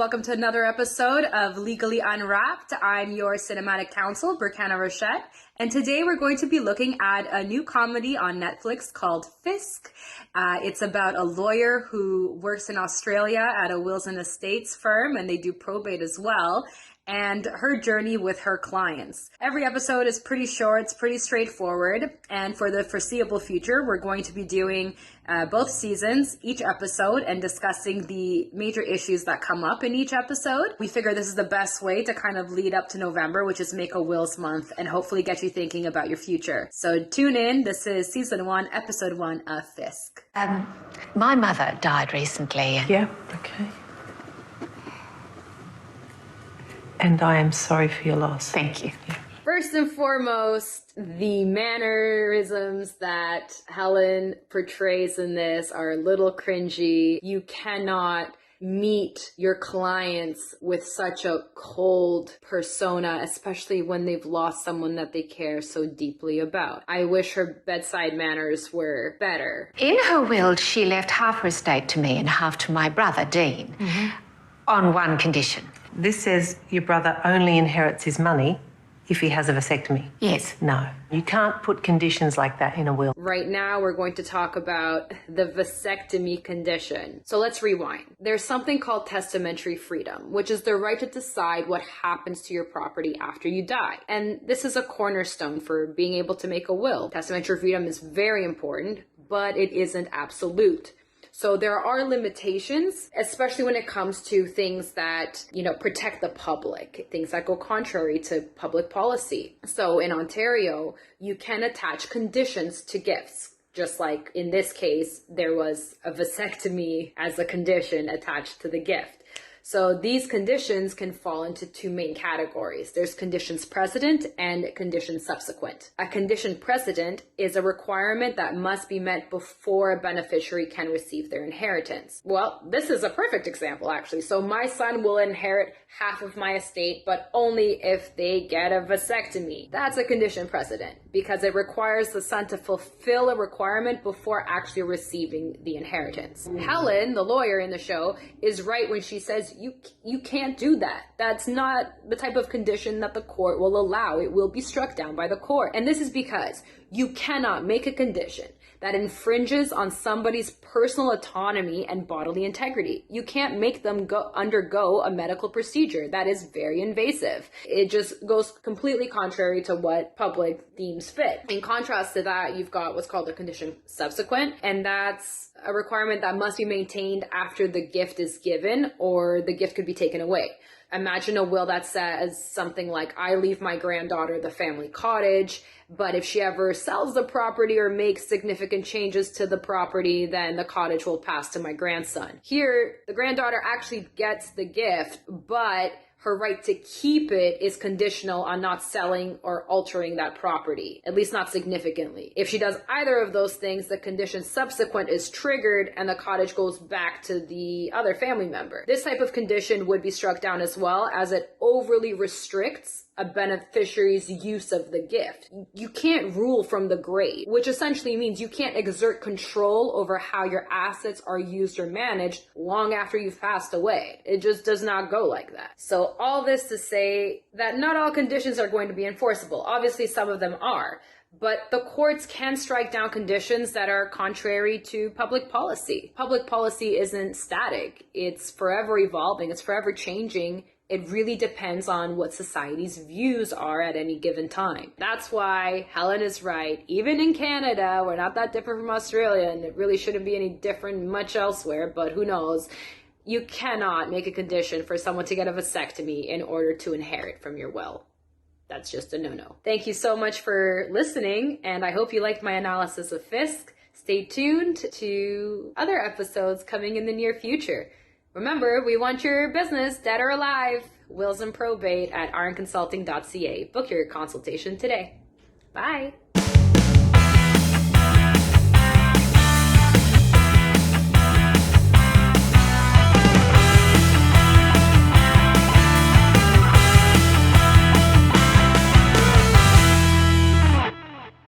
welcome to another episode of Legally Unwrapped. I'm your cinematic counsel, Brikena Rochette, and today we're going to be looking at a new comedy on Netflix called Fisk. It's about a lawyer who works in Australia at a wills and estates firm, and they do probate as well, and her journey with her clients. Every episode is pretty short, it's pretty straightforward, and for the foreseeable future, we're going to be doing both seasons, each episode, and discussing the major issues that come up in each episode. We figure this is the best way to kind of lead up to November, which is make a wills month, and hopefully get you thinking about your future. So tune in. This is season 1, episode 1 of Fisk. My mother died recently. Yeah, okay. And I am sorry for your loss. Thank you. Yeah. First and foremost, the mannerisms that Helen portrays in this are a little cringy. You cannot meet your clients with such a cold persona, especially when they've lost someone that they care so deeply about. I wish her bedside manners were better. In her will, she left half her estate to me and half to my brother, Dean, on one condition. This says your brother only inherits his money if he has a vasectomy. Yes. No, you can't put conditions like that in a will. Right now, we're going to talk about the vasectomy condition. So let's rewind. There's something called testamentary freedom, which is the right to decide what happens to your property after you die. And this is a cornerstone for being able to make a will. Testamentary freedom is very important, but it isn't absolute. So there are limitations, especially when it comes to things that, protect the public, things that go contrary to public policy. So in Ontario, you can attach conditions to gifts. Just like in this case, there was a vasectomy as a condition attached to the gift. So these conditions can fall into two main categories. There's conditions precedent and conditions subsequent. A condition precedent is a requirement that must be met before a beneficiary can receive their inheritance. Well, this is a perfect example, actually. So my son will inherit half of my estate, but only if they get a vasectomy. That's a condition precedent because it requires the son to fulfill a requirement before actually receiving the inheritance. Helen, the lawyer in the show, is right when she says you can't do that. That's not the type of condition that the court will allow. It will be struck down by the court. And this is because you cannot make a condition that infringes on somebody's personal autonomy and bodily integrity. You can't make them undergo a medical procedure. That is very invasive. It just goes completely contrary to what public deems fit. In contrast to that, you've got what's called a condition subsequent, and that's a requirement that must be maintained after the gift is given or the gift could be taken away. Imagine a will that says something like, I leave my granddaughter the family cottage, but if she ever sells the property or makes significant changes to the property, then the cottage will pass to my grandson. Here, the granddaughter actually gets the gift, but her right to keep it is conditional on not selling or altering that property, at least not significantly. If she does either of those things, the condition subsequent is triggered and the cottage goes back to the other family member. This type of condition would be struck down as well, as it overly restricts a beneficiary's use of the gift. You can't rule from the grave, which essentially means you can't exert control over how your assets are used or managed long after you've passed away. It just does not go like that. So all this to say that not all conditions are going to be enforceable. Obviously, some of them are. But the courts can strike down conditions that are contrary to public policy. Public policy isn't static. It's forever evolving. It's forever changing. It really depends on what society's views are at any given time. That's why Helen is right. Even in Canada, we're not that different from Australia, and it really shouldn't be any different much elsewhere, but who knows? You cannot make a condition for someone to get a vasectomy in order to inherit from your will. That's just a no-no. Thank you so much for listening, and I hope you liked my analysis of Fisk. Stay tuned to other episodes coming in the near future. Remember, we want your business, dead or alive. Wills and probate at rnconsulting.ca. Book your consultation today. Bye.